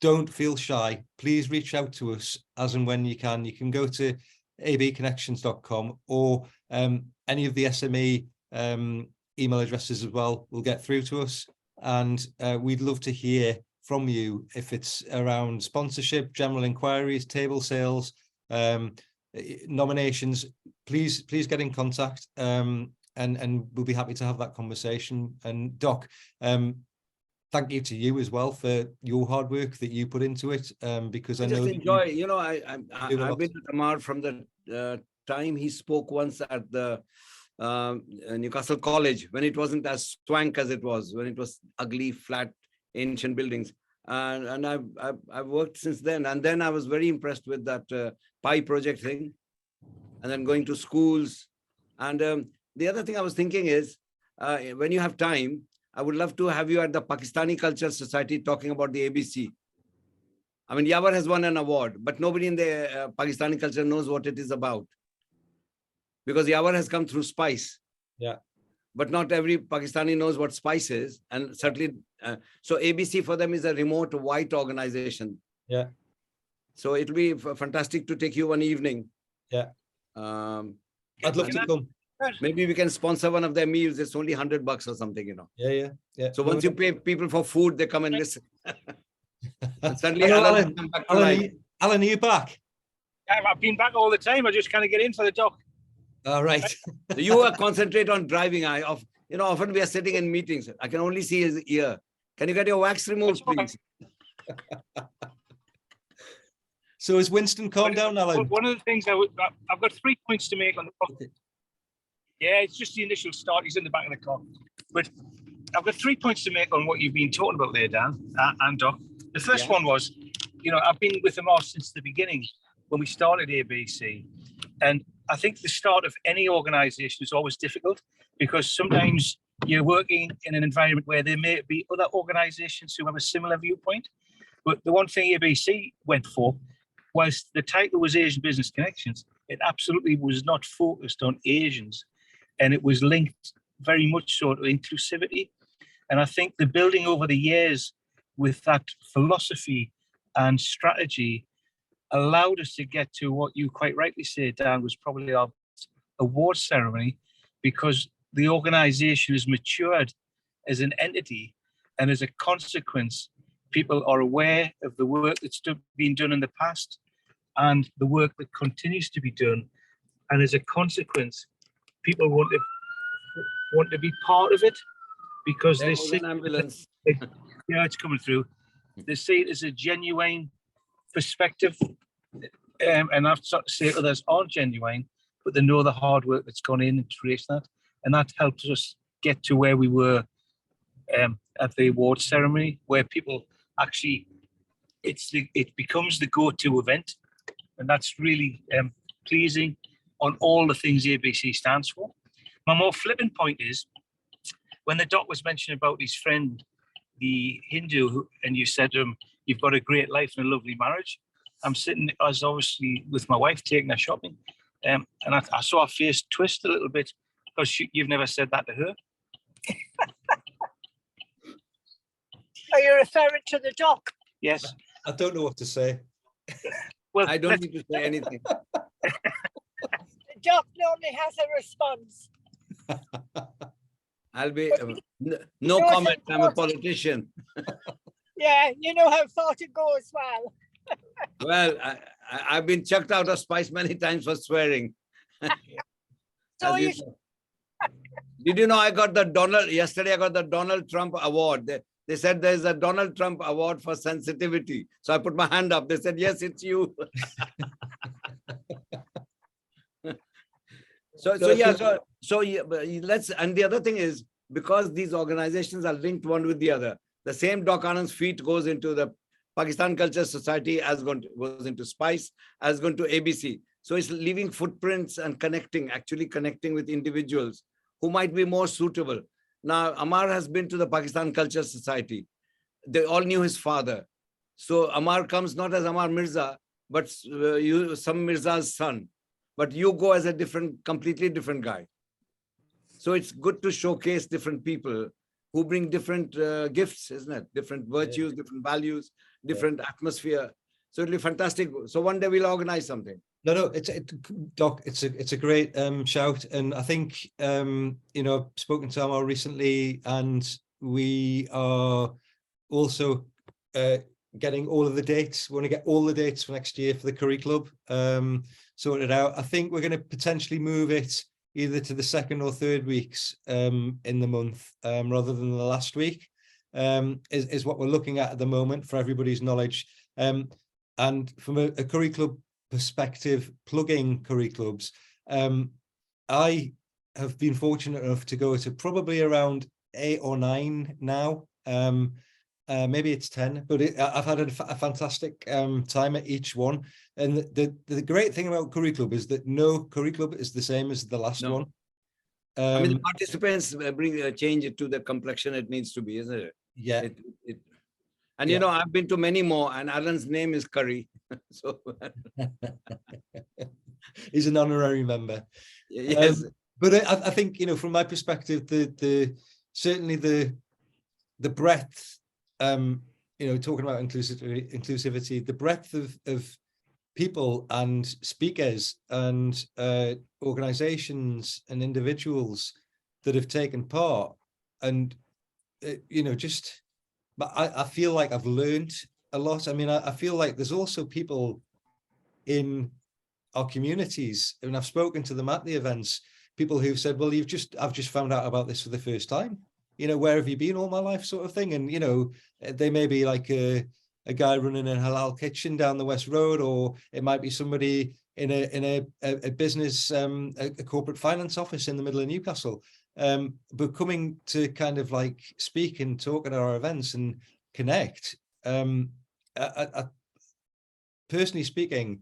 don't feel shy. Please reach out to us as and when you can. You can go to abconnections.com or any of the SME email addresses as well will get through to us. And we'd love to hear from you if it's around sponsorship, general inquiries, table sales, nominations. Please get in contact, and we'll be happy to have that conversation. And Doc, thank you to you as well for your hard work that you put into it, because I know just enjoy. You know, I've been with Amar from the time he spoke once at the Newcastle College, when it wasn't as swank as it was, when it was ugly, flat, ancient buildings, and I've worked since then. And then I was very impressed with that pie project thing, and then going to schools. And the other thing I was thinking is, when you have time, I would love to have you at the Pakistani Culture Society talking about the ABC. I mean, Yawar has won an award, but nobody in the Pakistani culture knows what it is about, because Yawar has come through spice. Yeah. But not every Pakistani knows what spice is. And certainly, so ABC for them is a remote white organization. Yeah. So it'll be fantastic to take you one evening. Yeah. I'd love to come. Maybe we can sponsor one of their meals. It's only $100 or something, you know. Yeah. So once you pay people for food, they come and listen. And suddenly, Alan, are you back? I've been back all the time. I just kind of get in for the doc. All right. You concentrate on driving. Often we are sitting in meetings. I can only see his ear. Can you get your wax removed, please? So is Winston calmed down, Alan? One of the things I've got 3 points to make on the doc. Yeah, it's just the initial start. He's in the back of the car. But I've got 3 points to make on what you've been talking about there, Dan and Doc. The first one was, I've been with them all since the beginning when we started ABC. And I think the start of any organization is always difficult, because sometimes you're working in an environment where there may be other organisations who have a similar viewpoint. But the one thing ABC went for, whilst the title was Asian Business Connections, it absolutely was not focused on Asians, and it was linked very much so to inclusivity. And I think the building over the years with that philosophy and strategy allowed us to get to what you quite rightly say, Dan, was probably our award ceremony, because the organization has matured as an entity, and as a consequence, people are aware of the work that's been done in the past and the work that continues to be done. And as a consequence, people want to be part of it, because they see an ambulance. yeah, it's coming through. They see it as a genuine perspective, and I've to say others aren't genuine, but they know the hard work that's gone in to raise that, and that helped us get to where we were at the award ceremony, where people actually it becomes the go-to event, and that's really pleasing on all the things the ABC stands for. My more flippant point is, when the doc was mentioning about his friend, the Hindu, and you said to him, you've got a great life and a lovely marriage. I'm sitting, as obviously with my wife, taking her shopping, and I saw her face twist a little bit, because you've never said that to her. Are you referring to the doc? Yes. I don't know what to say. Well, I don't need to say anything. The doc normally has a response. I'll be no comment. I'm a politician. Yeah, you know how far to go as well. Well, I've been chucked out of Spice many times for swearing. So Did you know I got the yesterday I got the Donald Trump award. They said there's a Donald Trump award for sensitivity. So I put my hand up. They said, yes, it's you. So let's, and the other thing is, because these organizations are linked one with the other, the same Doc Anand's feet goes into the Pakistan Culture Society, as goes into Spice, as going to ABC. So it's leaving footprints and actually connecting with individuals who might be more suitable. Now, Amar has been to the Pakistan Culture Society. They all knew his father. So Amar comes not as Amar Mirza, but some Mirza's son. But you go as a completely different guy. So it's good to showcase different people who bring different gifts, isn't it? Different virtues, different values, different atmosphere. So it'll be fantastic. So one day we'll organize something. No, Doc, it's a great shout, and I think I've spoken to Amar recently, and we are also getting all of the dates. We want to get all the dates for next year for the Curry Club sorted out. I think we're going to potentially move it either to the second or third weeks in the month rather than the last week, is what we're looking at the moment, for everybody's knowledge. And from a Curry Club perspective, plugging Curry Clubs, I have been fortunate enough to go to probably around 8 or 9 now. Maybe it's 10, but I've had a fantastic time at each one. And the great thing about Curry Club is that no Curry Club is the same as the last one. I mean, the participants change it to the complexion it needs to be, isn't it? Yeah. And I've been to many more, and Allan's name is Curry. So he's an honorary member. Yes. But I think, from my perspective, certainly the breadth, talking about inclusivity, the breadth of people and speakers and organizations and individuals that have taken part, and I feel like I've learned a lot. I mean, I feel like there's also people in our communities, and I've spoken to them at the events, people who've said, well, I've just found out about this for the first time. Where have you been all my life, sort of thing? And, they may be like a guy running a halal kitchen down the West Road, or it might be somebody in a business, a corporate finance office in the middle of Newcastle. But coming to kind of like speak and talk at our events and connect, I, personally speaking,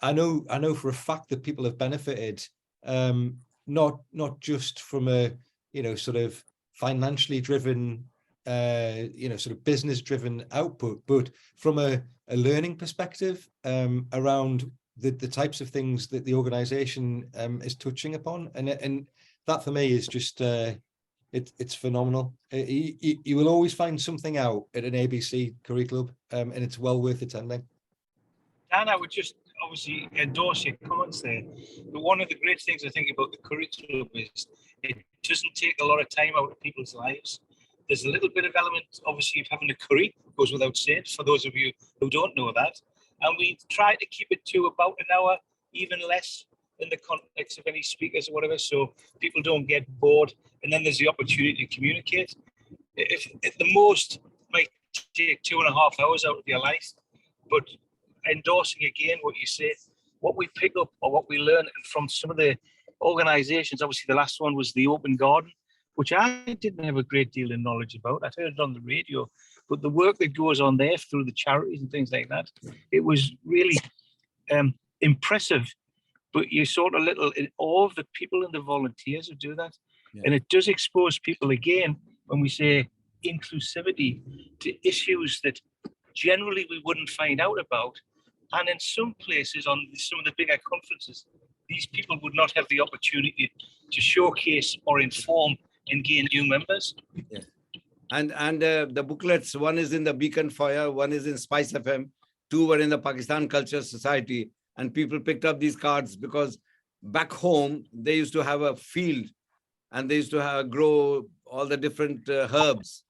I know for a fact that people have benefited, not just from a sort of financially driven, sort of business driven output, but from a learning perspective around the types of things that the organization is touching upon. And that for me is just, it's phenomenal. You will always find something out at an ABC Curry Club, and it's well worth attending. Dan, I would just obviously endorse your comments there. But one of the great things I think about the Curry Club is it doesn't take a lot of time out of people's lives. There's a little bit of element, obviously, of having a curry, goes without saying, for those of you who don't know that. And we try to keep it to about an hour, even less in the context of any speakers or whatever, so people don't get bored. And then there's the opportunity to communicate. If at the most, might take 2.5 hours out of your life, but endorsing again what you say, what we pick up or what we learn from some of the organizations. Obviously, the last one was the Open Garden, which I didn't have a great deal of knowledge about. I heard it on the radio, but the work that goes on there through the charities and things like that, it was really impressive. But you sort of little in awe of the people and the volunteers who do that. Yeah. And it does expose people again, when we say inclusivity, to issues that generally we wouldn't find out about. And in some places, on some of the bigger conferences, these people would not have the opportunity to showcase or inform and gain new members. Yeah. And the booklets, one is in the Beacon Foyer, one is in Spice FM, 2 were in the Pakistan Culture Society. And people picked up these cards because back home, they used to have a field and they used to grow all the different herbs.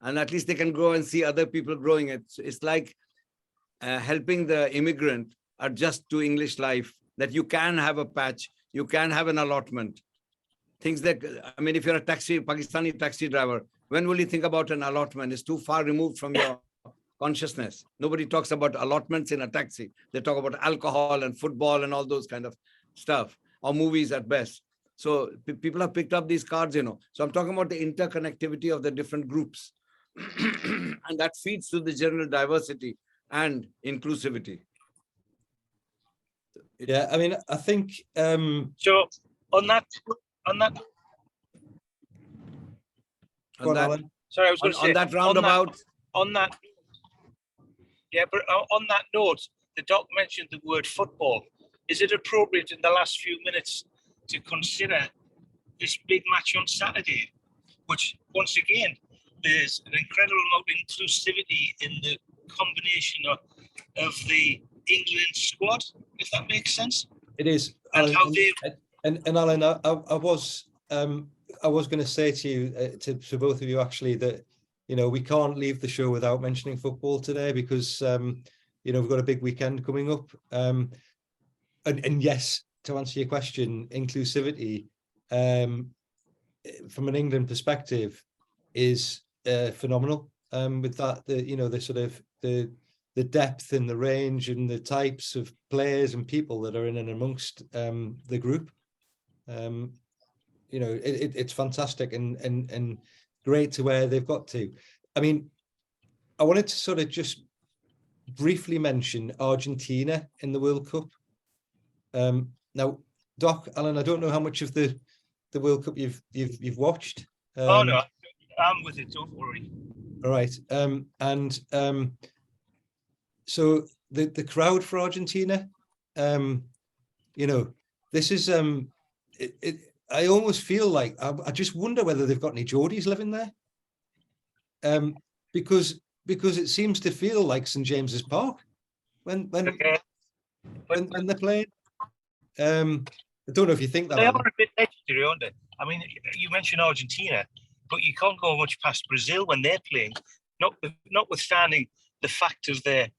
And at least they can grow and see other people growing it. It's like helping the immigrant adjust to English life, that you can have a patch, you can have an allotment. Things that, I mean, if you're a Pakistani taxi driver, when will you think about an allotment? It's too far removed from your consciousness. Nobody talks about allotments in a taxi. They talk about alcohol and football and all those kind of stuff, or movies at best. So people have picked up these cards, you know. So I'm talking about the interconnectivity of the different groups. And that feeds to the general diversity and inclusivity. Yeah, I mean, I think so on that sorry, I was going to say on that roundabout. Yeah, but on that note, the doc mentioned the word football. Is it appropriate in the last few minutes to consider this big match on Saturday, which once again, there's an incredible amount of inclusivity in the combination of the England squad, if that makes sense? It is. And Alan, how they... and Alan, I was going to say to you, to both of you actually, that, you know, we can't leave the show without mentioning football today, because, you know, we've got a big weekend coming up. And yes, to answer your question, inclusivity from an England perspective is phenomenal. With that, the sort of the depth and the range and the types of players and people that are in and amongst the group. You know, it's fantastic and great to where they've got to. I mean, I wanted to sort of just briefly mention Argentina in the World Cup. Now, Doc, Alan, I don't know how much of the World Cup you've watched. Oh no, I'm with it. Don't worry. All right, so the crowd for Argentina, you know, this is I almost feel like I just wonder whether they've got any Geordies living there, because it seems to feel like St James's Park when they're playing. I don't know if you think that. They are a bit legendary, aren't they? I mean, you mentioned Argentina, but you can't go much past Brazil when they're playing. Notwithstanding the fact of their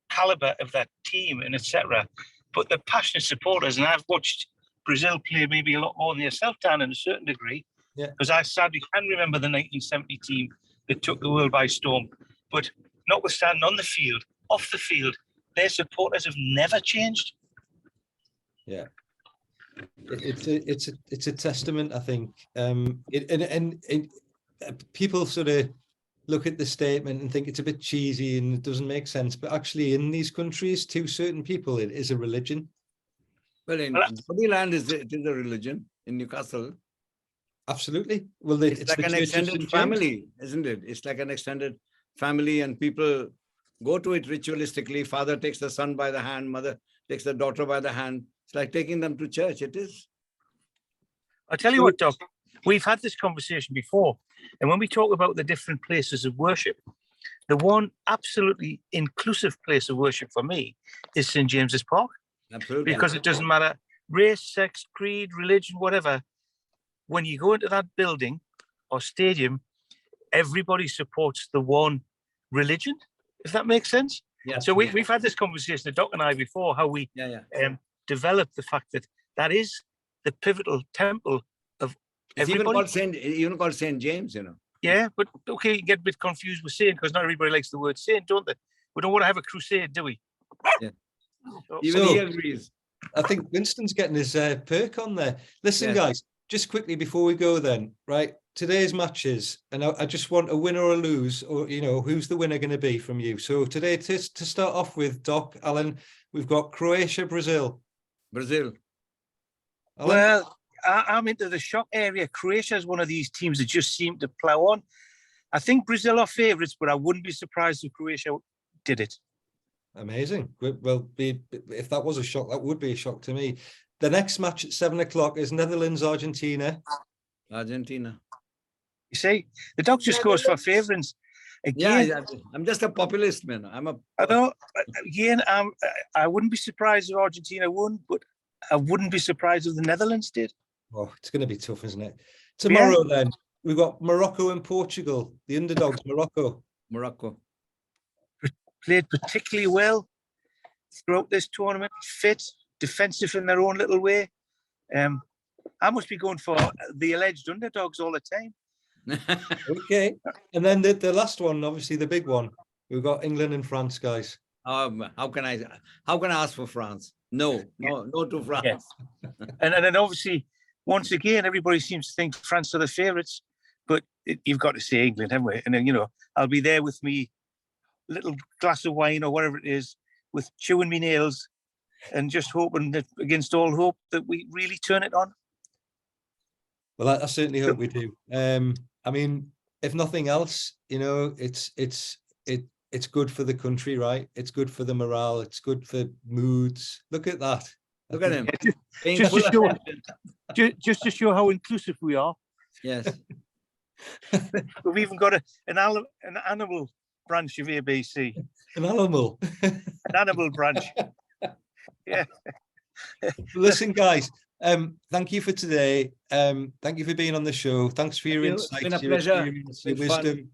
caliber of that team and etc. But they're passionate supporters, and I've watched Brazil play maybe a lot more than yourself, Dan, in a certain degree. Yeah. Because I sadly can remember the 1970 team that took the world by storm. But notwithstanding on the field, off the field, their supporters have never changed. Yeah. It's a testament, I think. People sort of look at the statement and think it's a bit cheesy and it doesn't make sense, but actually in these countries, to certain people, it is a religion. Well, in Holy Land, it is a religion in Newcastle. Absolutely. Well, It's like the an Church of extended St. James. family, isn't it? It's like an extended family, and people go to it ritualistically. Father takes the son by the hand, mother takes the daughter by the hand. It's like taking them to church. It is. I'll tell you what, Doc, we've had this conversation before. And when we talk about the different places of worship, the one absolutely inclusive place of worship for me is St. James's Park. Absolutely. Because it doesn't matter race, sex, creed, religion, whatever. When you go into that building or stadium, everybody supports the one religion, if that makes sense. Yeah. So we've had this conversation, the Doc and I, before, how we developed the fact that that is the pivotal temple of It's everybody. even called St. James, you know. Yeah, but okay, you get a bit confused with saint because not everybody likes the word saint, don't they? We don't want to have a crusade, do we? Yeah. So- Even he agrees. I think Winston's getting his perk on there. Listen, Yes. guys, just quickly before we go then, right? Today's matches, and I just want a win or a lose, or, you know, who's the winner going to be from you? So today, to start off with, Doc, Alan, we've got Croatia, Brazil. Brazil. Alan? Well, I'm into the shock area. Croatia is one of these teams that just seem to plow on. I think Brazil are favourites, but I wouldn't be surprised if Croatia did it. Amazing. Well, if that was a shock, that would be a shock to me. The next match at 7 o'clock is Netherlands, Argentina. Argentina. You see, the Doc just goes for favourites. Again, Yeah, I'm just a populist, man. I know. Again, I wouldn't be surprised if Argentina won, but I wouldn't be surprised if the Netherlands did. Oh, it's going to be tough, isn't it? Tomorrow, then, we've got Morocco and Portugal. The underdogs, Morocco. Morocco. Played particularly well throughout this tournament, fit, defensive in their own little way. I must be going for the alleged underdogs all the time. Okay. And then the last one, obviously the big one. We've got England and France, guys. How can I ask for France? No to France. Yeah. and then obviously, once again, everybody seems to think France are the favourites, but you've got to say England, haven't we? And then, you know, I'll be there with me little glass of wine or whatever it is, with chewing me nails and just hoping that, against all hope, that we really turn it on. Well, I certainly hope we do. I mean, if nothing else, you know, it's good for the country, right? It's good for the morale. It's good for moods. Look at that. Look at him. Just to show how inclusive we are. Yes. We've even got an animal branch of ABC. An animal. An animal branch. Yeah. Listen, guys. Thank you for today. Thank you for being on the show. Thanks for your insights, it's been a your pleasure. experience, your wisdom,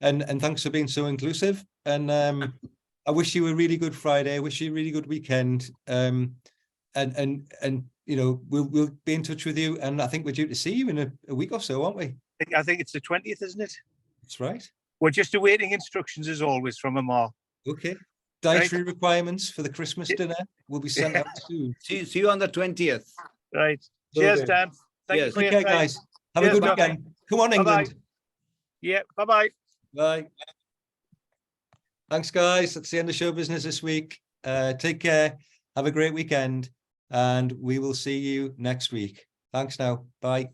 and thanks for being so inclusive. And I wish you a really good Friday. I wish you a really good weekend. And you know, we'll be in touch with you. And I think we're due to see you in a week or so, aren't we? I think it's the 20th, isn't it? That's right. We're just awaiting instructions, as always, from Amar. Okay. Dietary requirements for the Christmas dinner will be sent out soon. See you on the 20th. Right. Cheers, Dan. Thank you for your Okay, time. guys. Have a good weekend. Come on, England. Bye-bye. Yeah. Bye-bye. Bye. Thanks, guys. That's the end of show business this week. Take care. Have a great weekend. And we will see you next week. Thanks now. Bye.